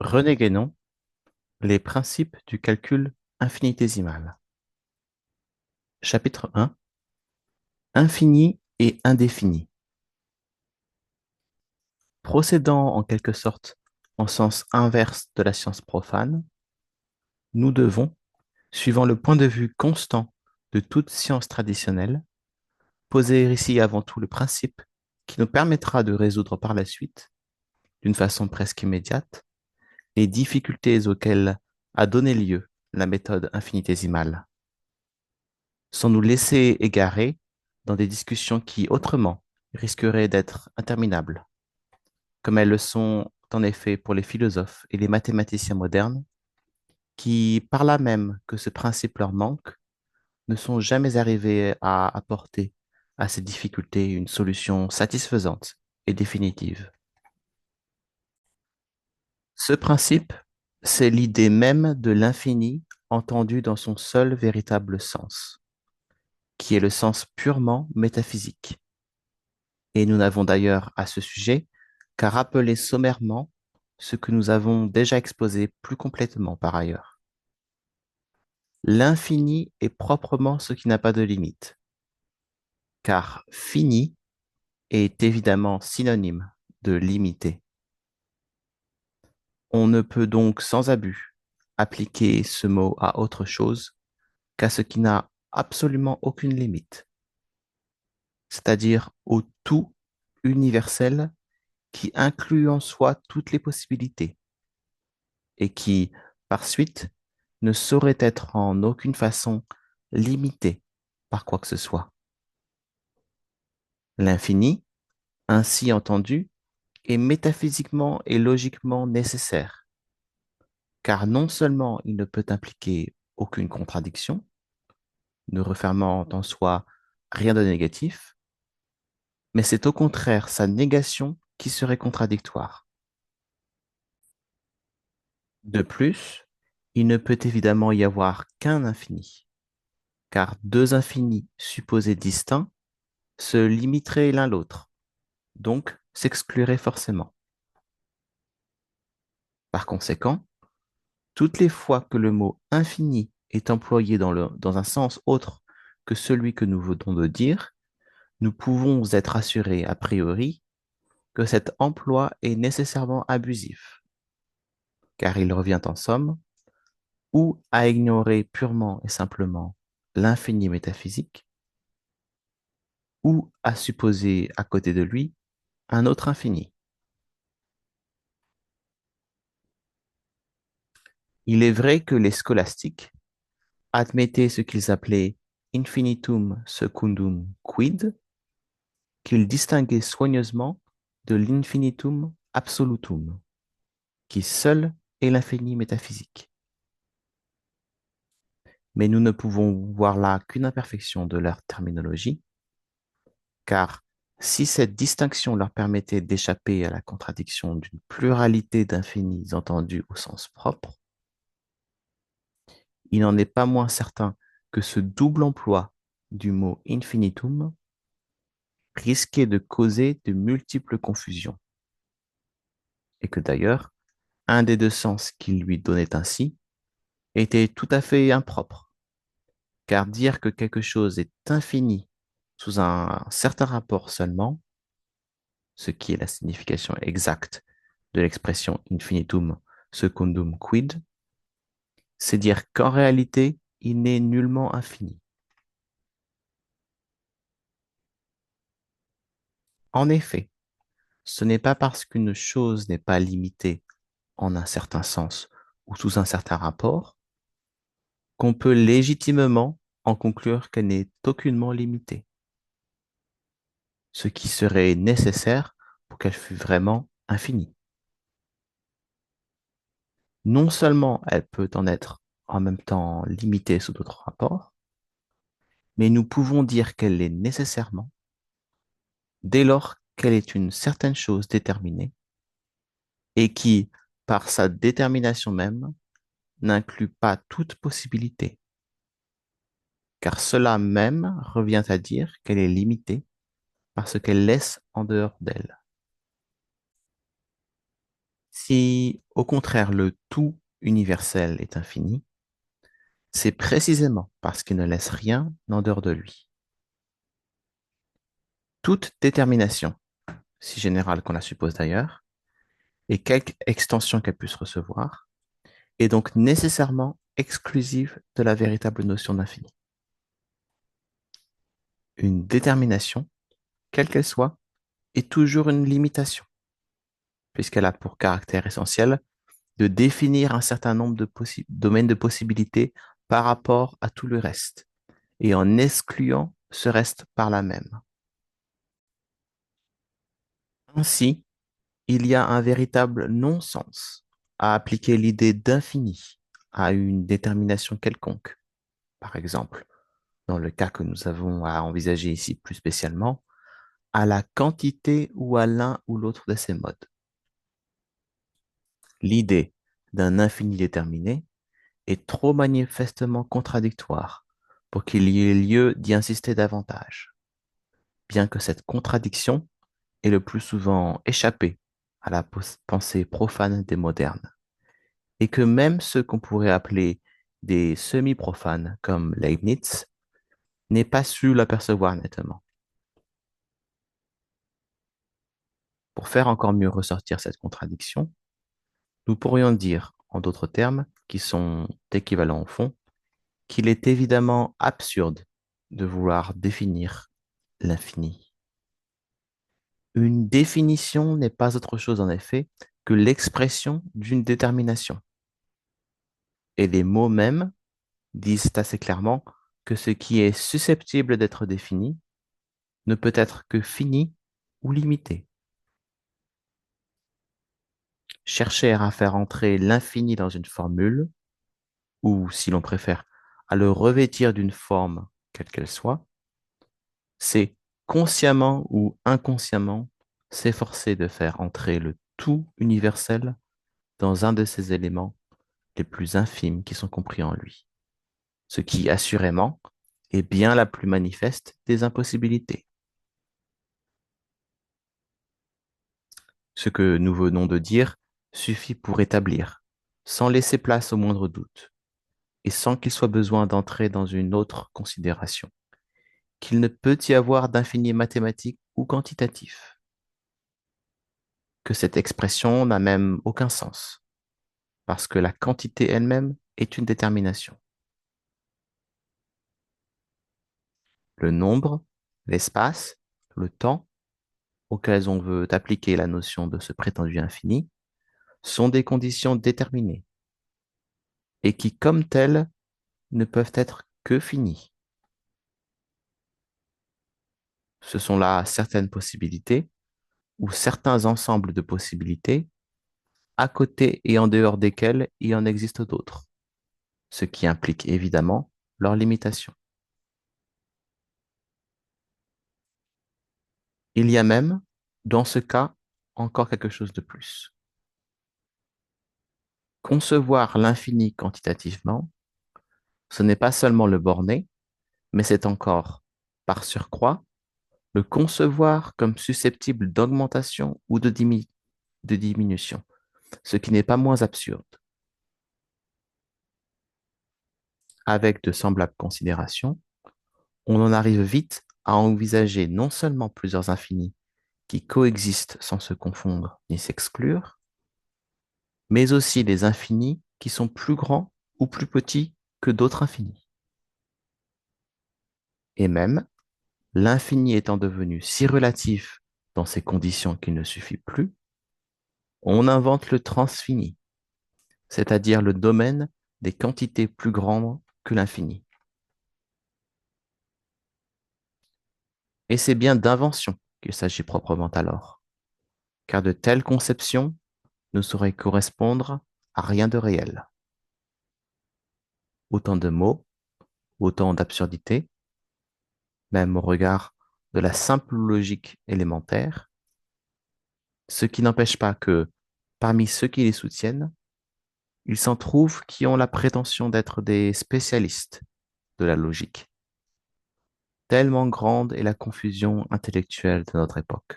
René Guénon, les principes du calcul infinitésimal. Chapitre 1. Infini et indéfini. Procédant en quelque sorte en sens inverse de la science profane, nous devons, suivant le point de vue constant de toute science traditionnelle, poser ici avant tout le principe qui nous permettra de résoudre par la suite, d'une façon presque immédiate, les difficultés auxquelles a donné lieu la méthode infinitésimale, sans nous laisser égarer dans des discussions qui, autrement, risqueraient d'être interminables, comme elles le sont en effet pour les philosophes et les mathématiciens modernes, qui, par là même que ce principe leur manque, ne sont jamais arrivés à apporter à ces difficultés une solution satisfaisante et définitive. Ce principe, c'est l'idée même de l'infini entendue dans son seul véritable sens, qui est le sens purement métaphysique. Et nous n'avons d'ailleurs à ce sujet qu'à rappeler sommairement ce que nous avons déjà exposé plus complètement par ailleurs. L'infini est proprement ce qui n'a pas de limite, car fini est évidemment synonyme de limité. On ne peut donc sans abus appliquer ce mot à autre chose qu'à ce qui n'a absolument aucune limite, c'est-à-dire au tout universel qui inclut en soi toutes les possibilités et qui, par suite, ne saurait être en aucune façon limité par quoi que ce soit. L'infini, ainsi entendu, est métaphysiquement et logiquement nécessaire, car non seulement il ne peut impliquer aucune contradiction, ne refermant en soi rien de négatif, mais c'est au contraire sa négation qui serait contradictoire. De plus, il ne peut évidemment y avoir qu'un infini, car deux infinis supposés distincts se limiteraient l'un l'autre, donc s'excluraient forcément. Par conséquent, toutes les fois que le mot infini est employé dans un sens autre que celui que nous venons de dire, nous pouvons être assurés a priori que cet emploi est nécessairement abusif, car il revient en somme ou à ignorer purement et simplement l'infini métaphysique, ou à supposer à côté de lui un autre infini. Il est vrai que les scolastiques admettaient ce qu'ils appelaient infinitum secundum quid, qu'ils distinguaient soigneusement de l'infinitum absolutum, qui seul est l'infini métaphysique. Mais nous ne pouvons voir là qu'une imperfection de leur terminologie, car si cette distinction leur permettait d'échapper à la contradiction d'une pluralité d'infinis entendus au sens propre, il n'en est pas moins certain que ce double emploi du mot infinitum risquait de causer de multiples confusions, et que d'ailleurs, un des deux sens qu'il lui donnait ainsi était tout à fait impropre, car dire que quelque chose est infini sous un certain rapport seulement, ce qui est la signification exacte de l'expression infinitum secundum quid, c'est dire qu'en réalité, il n'est nullement infini. En effet, ce n'est pas parce qu'une chose n'est pas limitée en un certain sens ou sous un certain rapport qu'on peut légitimement en conclure qu'elle n'est aucunement limitée, ce qui serait nécessaire pour qu'elle fût vraiment infinie. Non seulement elle peut en être en même temps limitée sous d'autres rapports, mais nous pouvons dire qu'elle l'est nécessairement dès lors qu'elle est une certaine chose déterminée et qui, par sa détermination même, n'inclut pas toute possibilité, car cela même revient à dire qu'elle est limitée parce qu'elle laisse en dehors d'elle. Si Au contraire, le tout universel est infini. C'est précisément parce qu'il ne laisse rien en dehors de lui. Toute détermination, si générale qu'on la suppose d'ailleurs, et quelque extension qu'elle puisse recevoir, est donc nécessairement exclusive de la véritable notion d'infini. Une détermination, quelle qu'elle soit, est toujours une limitation, puisqu'elle a pour caractère essentiel de définir un certain nombre de domaines de possibilités par rapport à tout le reste, et en excluant ce reste par là même. Ainsi, il y a un véritable non-sens à appliquer l'idée d'infini à une détermination quelconque. Par exemple, dans le cas que nous avons à envisager ici plus spécialement, à la quantité ou à l'un ou l'autre de ces modes. L'idée d'un infini déterminé est trop manifestement contradictoire pour qu'il y ait lieu d'y insister davantage, bien que cette contradiction ait le plus souvent échappé à la pensée profane des modernes, et que même ceux qu'on pourrait appeler des semi-profanes comme Leibniz n'aient pas su l'apercevoir nettement. Pour faire encore mieux ressortir cette contradiction, nous pourrions dire, en d'autres termes, qui sont équivalents au fond, qu'il est évidemment absurde de vouloir définir l'infini. Une définition n'est pas autre chose en effet que l'expression d'une détermination. Et les mots mêmes disent assez clairement que ce qui est susceptible d'être défini ne peut être que fini ou limité. Chercher à faire entrer l'infini dans une formule, ou si l'on préfère, à le revêtir d'une forme quelle qu'elle soit, c'est consciemment ou inconsciemment s'efforcer de faire entrer le tout universel dans un de ces éléments les plus infimes qui sont compris en lui, ce qui assurément est bien la plus manifeste des impossibilités. Ce que nous venons de dire suffit pour établir, sans laisser place au moindre doute, et sans qu'il soit besoin d'entrer dans une autre considération, qu'il ne peut y avoir d'infini mathématique ou quantitatif, que cette expression n'a même aucun sens, parce que la quantité elle-même est une détermination. Le nombre, l'espace, le temps, auxquels on veut appliquer la notion de ce prétendu infini, sont des conditions déterminées, et qui, comme telles, ne peuvent être que finies. Ce sont là certaines possibilités, ou certains ensembles de possibilités, à côté et en dehors desquels il en existe d'autres, ce qui implique évidemment leur limitation. Il y a même, dans ce cas, encore quelque chose de plus. Concevoir l'infini quantitativement, ce n'est pas seulement le borner, mais c'est encore, par surcroît, le concevoir comme susceptible d'augmentation ou de diminution, ce qui n'est pas moins absurde. Avec de semblables considérations, on en arrive vite à envisager non seulement plusieurs infinis qui coexistent sans se confondre ni s'exclure, mais aussi les infinis qui sont plus grands ou plus petits que d'autres infinis. Et même, l'infini étant devenu si relatif dans ces conditions qu'il ne suffit plus, on invente le transfini, c'est-à-dire le domaine des quantités plus grandes que l'infini. Et c'est bien d'invention qu'il s'agit proprement alors, car de telles conceptions ne sauraient correspondre à rien de réel. Autant de mots, autant d'absurdités, même au regard de la simple logique élémentaire, ce qui n'empêche pas que, parmi ceux qui les soutiennent, il s'en trouve qui ont la prétention d'être des spécialistes de la logique. Tellement grande est la confusion intellectuelle de notre époque.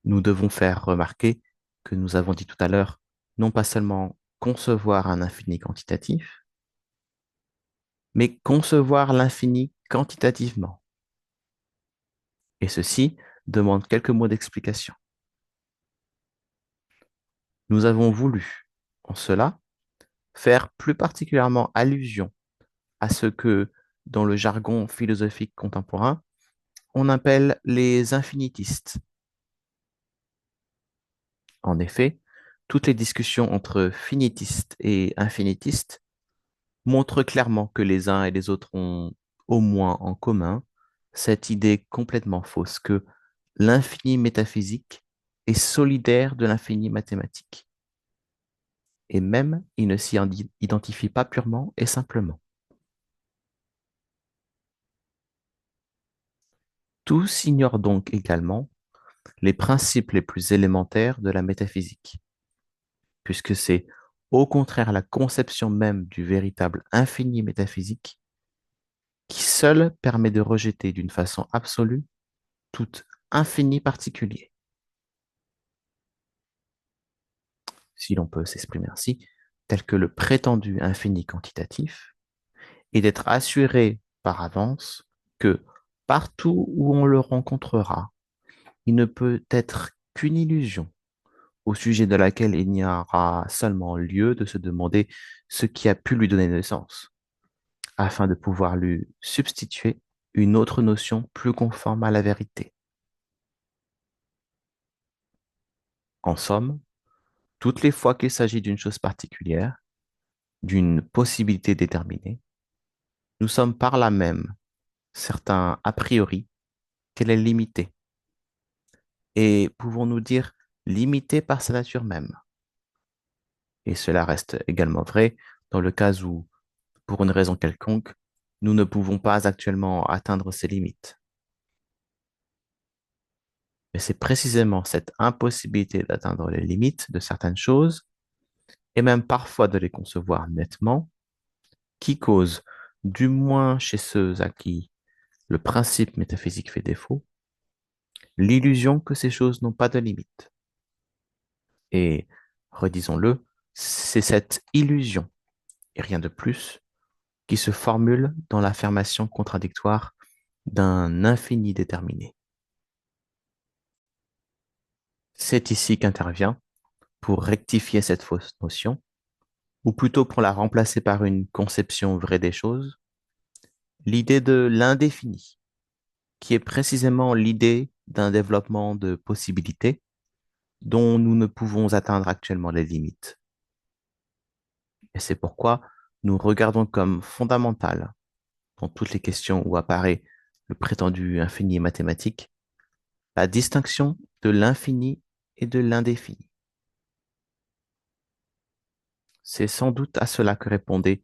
nous devons faire remarquer que nous avons dit tout à l'heure, non pas seulement concevoir un infini quantitatif, mais concevoir l'infini quantitativement. Et ceci demande quelques mots d'explication. Nous avons voulu, en cela, faire plus particulièrement allusion à ce que, dans le jargon philosophique contemporain, on appelle les infinitistes. En effet, toutes les discussions entre finitistes et infinitistes montrent clairement que les uns et les autres ont au moins en commun cette idée complètement fausse que l'infini métaphysique est solidaire de l'infini mathématique. Et même, il ne s'y identifie pas purement et simplement. Tous ignorent donc également les principes les plus élémentaires de la métaphysique, puisque c'est au contraire la conception même du véritable infini métaphysique qui seule permet de rejeter d'une façon absolue tout infini particulier, si l'on peut s'exprimer ainsi, tel que le prétendu infini quantitatif, et d'être assuré par avance que partout où on le rencontrera, il ne peut être qu'une illusion au sujet de laquelle il n'y aura seulement lieu de se demander ce qui a pu lui donner naissance, afin de pouvoir lui substituer une autre notion plus conforme à la vérité. En somme, toutes les fois qu'il s'agit d'une chose particulière, d'une possibilité déterminée, nous sommes par là même certains a priori qu'elle est limitée, et pouvons-nous dire limitée par sa nature même. Et cela reste également vrai dans le cas où, pour une raison quelconque, nous ne pouvons pas actuellement atteindre ces limites. Mais c'est précisément cette impossibilité d'atteindre les limites de certaines choses, et même parfois de les concevoir nettement, qui cause, du moins chez ceux à qui le principe métaphysique fait défaut, l'illusion que ces choses n'ont pas de limites. Et, redisons-le, c'est cette illusion, et rien de plus, qui se formule dans l'affirmation contradictoire d'un infini déterminé. C'est ici qu'intervient, pour rectifier cette fausse notion, ou plutôt pour la remplacer par une conception vraie des choses, l'idée de l'indéfini, qui est précisément l'idée d'un développement de possibilités dont nous ne pouvons atteindre actuellement les limites. Et c'est pourquoi nous regardons comme fondamental, dans toutes les questions où apparaît le prétendu infini mathématique, la distinction de l'infini et de l'indéfini. C'est sans doute à cela que répondait,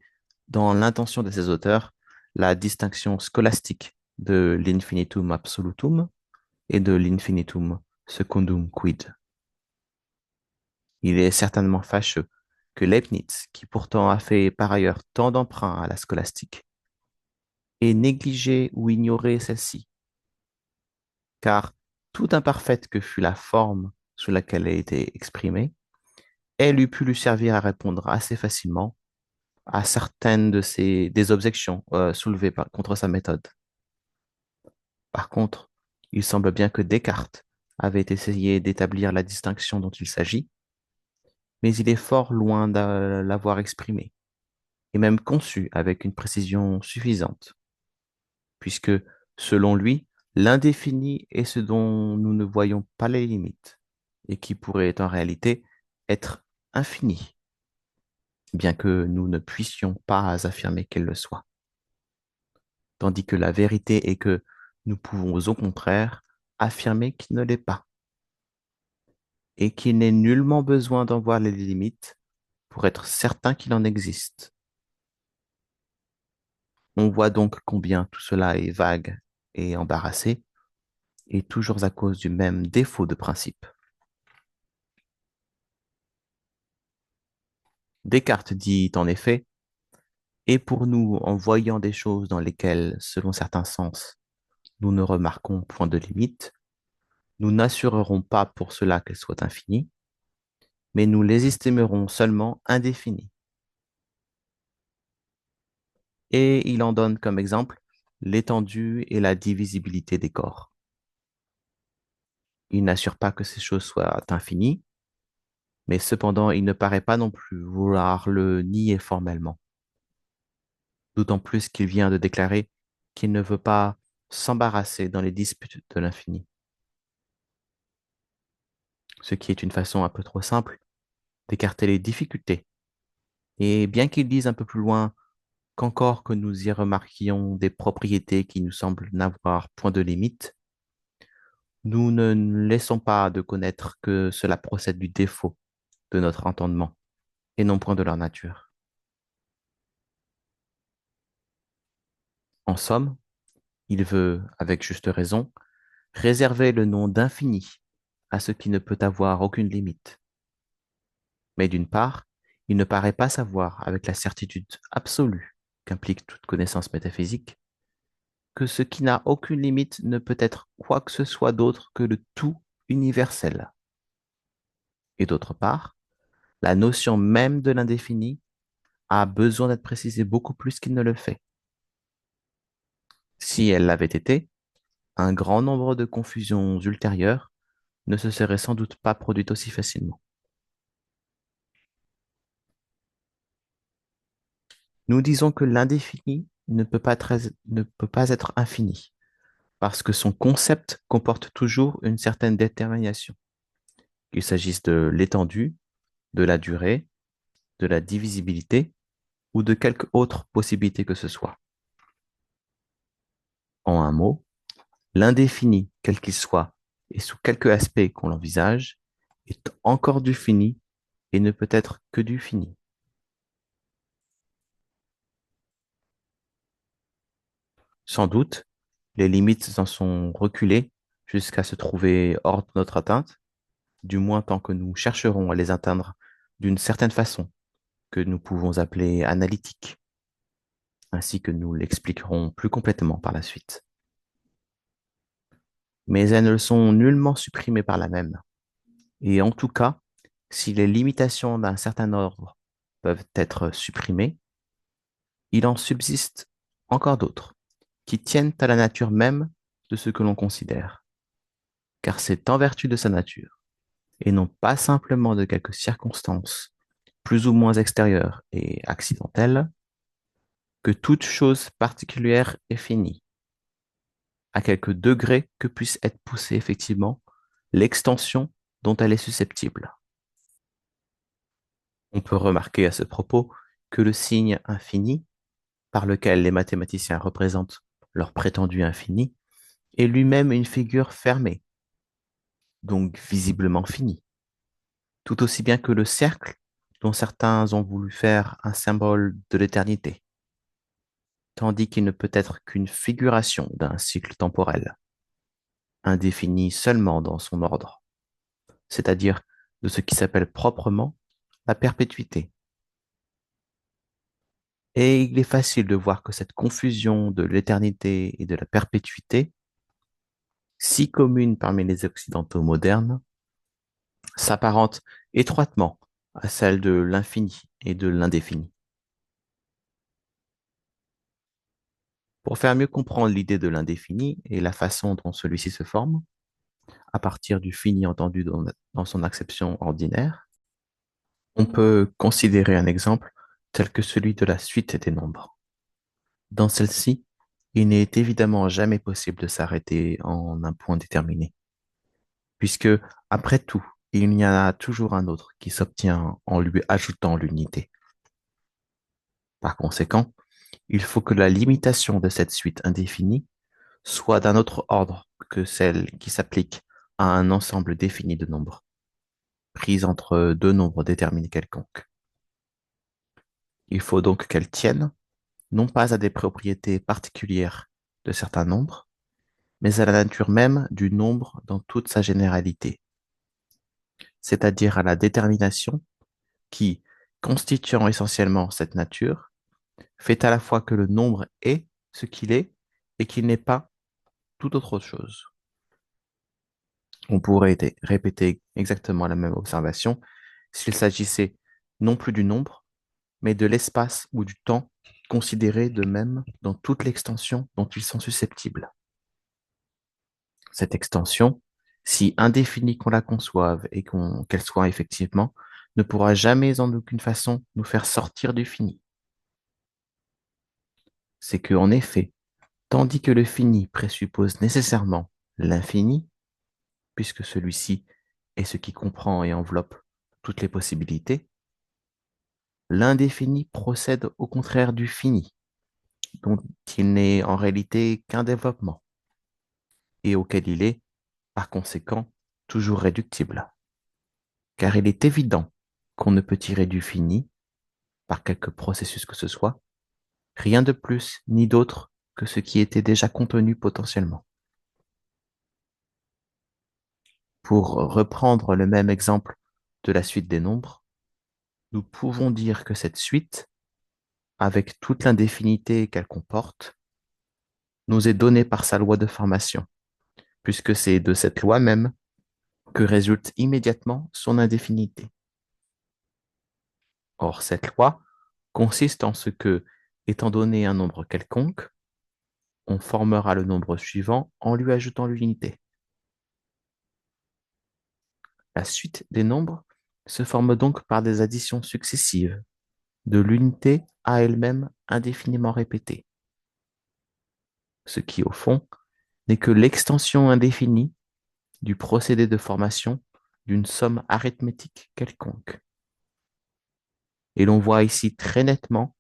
dans l'intention de ces auteurs, la distinction scolastique de l'infinitum absolutum et de l'infinitum secundum quid. Il est certainement fâcheux que Leibniz, qui pourtant a fait par ailleurs tant d'emprunts à la scolastique, ait négligé ou ignoré celle-ci, car tout imparfaite que fût la forme sous laquelle elle était exprimée, elle eût pu lui servir à répondre assez facilement à certaines des objections soulevées contre sa méthode. Par contre, il semble bien que Descartes avait essayé d'établir la distinction dont il s'agit, mais il est fort loin de l'avoir exprimée, et même conçue avec une précision suffisante, puisque, selon lui, l'indéfini est ce dont nous ne voyons pas les limites, et qui pourrait en réalité être infini, bien que nous ne puissions pas affirmer qu'elle le soit. Tandis que la vérité est que nous pouvons au contraire affirmer qu'il ne l'est pas, et qu'il n'est nullement besoin d'en voir les limites pour être certain qu'il en existe. On voit donc combien tout cela est vague et embarrassé, et toujours à cause du même défaut de principe. Descartes dit en effet, et pour nous, en voyant des choses dans lesquelles, selon certains sens, nous ne remarquons point de limite, Nous n'assurerons pas pour cela qu'elles soient infinies, mais nous les estimerons seulement indéfinies. Et il en donne comme exemple l'étendue et la divisibilité des corps. Il n'assure pas que ces choses soient infinies, mais cependant il ne paraît pas non plus vouloir le nier formellement, d'autant plus qu'il vient de déclarer qu'il ne veut pas s'embarrasser dans les disputes de l'infini, ce qui est une façon un peu trop simple d'écarter les difficultés. Et bien qu'il dise un peu plus loin qu'encore que nous y remarquions des propriétés qui nous semblent n'avoir point de limite, nous ne laissons pas de connaître que cela procède du défaut de notre entendement et non point de leur nature. En somme, il veut, avec juste raison, réserver le nom d'infini à ce qui ne peut avoir aucune limite. Mais d'une part, il ne paraît pas savoir, avec la certitude absolue qu'implique toute connaissance métaphysique, que ce qui n'a aucune limite ne peut être quoi que ce soit d'autre que le tout universel. Et d'autre part, la notion même de l'indéfini a besoin d'être précisée beaucoup plus qu'il ne le fait. Si elle l'avait été, un grand nombre de confusions ultérieures ne se seraient sans doute pas produites aussi facilement. Nous disons que l'indéfini ne peut pas être infini, parce que son concept comporte toujours une certaine détermination, qu'il s'agisse de l'étendue, de la durée, de la divisibilité ou de quelque autre possibilité que ce soit. En un mot, l'indéfini, quel qu'il soit, et sous quelque aspect qu'on l'envisage, est encore du fini et ne peut être que du fini. Sans doute, les limites en sont reculées jusqu'à se trouver hors de notre atteinte, du moins tant que nous chercherons à les atteindre d'une certaine façon que nous pouvons appeler analytique, ainsi que nous l'expliquerons plus complètement par la suite. Mais elles ne sont nullement supprimées par la même. Et en tout cas, si les limitations d'un certain ordre peuvent être supprimées, il en subsiste encore d'autres qui tiennent à la nature même de ce que l'on considère, car c'est en vertu de sa nature, et non pas simplement de quelques circonstances plus ou moins extérieures et accidentelles, que toute chose particulière est finie, à quelque degré que puisse être poussée effectivement l'extension dont elle est susceptible. On peut remarquer à ce propos que le signe infini, par lequel les mathématiciens représentent leur prétendu infini, est lui-même une figure fermée, donc visiblement finie, tout aussi bien que le cercle dont certains ont voulu faire un symbole de l'éternité, tandis qu'il ne peut être qu'une figuration d'un cycle temporel, indéfini seulement dans son ordre, c'est-à-dire de ce qui s'appelle proprement la perpétuité. Et il est facile de voir que cette confusion de l'éternité et de la perpétuité, si commune parmi les Occidentaux modernes, s'apparente étroitement à celle de l'infini et de l'indéfini. Pour faire mieux comprendre l'idée de l'indéfini et la façon dont celui-ci se forme, à partir du fini entendu dans son acception ordinaire, on peut considérer un exemple tel que celui de la suite des nombres. Dans celle-ci, il n'est évidemment jamais possible de s'arrêter en un point déterminé, puisque, après tout, il y en a toujours un autre qui s'obtient en lui ajoutant l'unité. Par conséquent, il faut que la limitation de cette suite indéfinie soit d'un autre ordre que celle qui s'applique à un ensemble défini de nombres, pris entre deux nombres déterminés quelconques. Il faut donc qu'elle tienne, non pas à des propriétés particulières de certains nombres, mais à la nature même du nombre dans toute sa généralité, c'est-à-dire à la détermination qui, constituant essentiellement cette nature, fait à la fois que le nombre est ce qu'il est et qu'il n'est pas toute autre chose. On pourrait répéter exactement la même observation s'il s'agissait non plus du nombre, mais de l'espace ou du temps considéré de même dans toute l'extension dont ils sont susceptibles. Cette extension, si indéfinie qu'on la conçoive et qu'elle soit effectivement, ne pourra jamais en aucune façon nous faire sortir du fini. C'est que, en effet, tandis que le fini présuppose nécessairement l'infini, puisque celui-ci est ce qui comprend et enveloppe toutes les possibilités, l'indéfini procède au contraire du fini, dont il n'est en réalité qu'un développement, et auquel il est, par conséquent, toujours réductible. Car il est évident qu'on ne peut tirer du fini, par quelque processus que ce soit, rien de plus ni d'autre que ce qui était déjà contenu potentiellement. Pour reprendre le même exemple de la suite des nombres, nous pouvons dire que cette suite, avec toute l'indéfinité qu'elle comporte, nous est donnée par sa loi de formation, puisque c'est de cette loi même que résulte immédiatement son indéfinité. Or, cette loi consiste en ce que, étant donné un nombre quelconque, on formera le nombre suivant en lui ajoutant l'unité. La suite des nombres se forme donc par des additions successives, de l'unité à elle-même indéfiniment répétée, ce qui, au fond, n'est que l'extension indéfinie du procédé de formation d'une somme arithmétique quelconque. Et l'on voit ici très nettement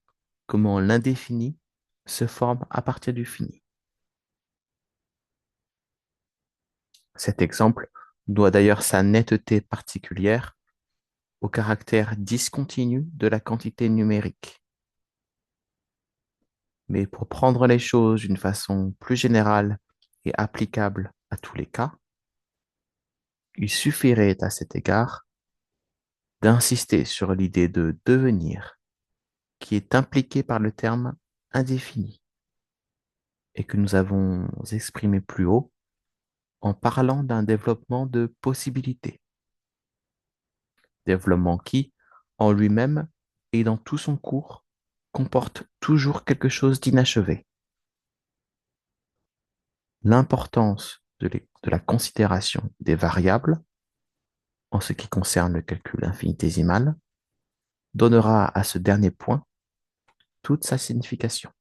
comment l'indéfini se forme à partir du fini. Cet exemple doit d'ailleurs sa netteté particulière au caractère discontinu de la quantité numérique. Mais pour prendre les choses d'une façon plus générale et applicable à tous les cas, il suffirait à cet égard d'insister sur l'idée de devenir qui est impliquée par le terme indéfini et que nous avons exprimé plus haut en parlant d'un développement de possibilité, développement qui, en lui-même et dans tout son cours, comporte toujours quelque chose d'inachevé. L'importance de la considération des variables en ce qui concerne le calcul infinitésimal donnera à ce dernier point toute sa signification.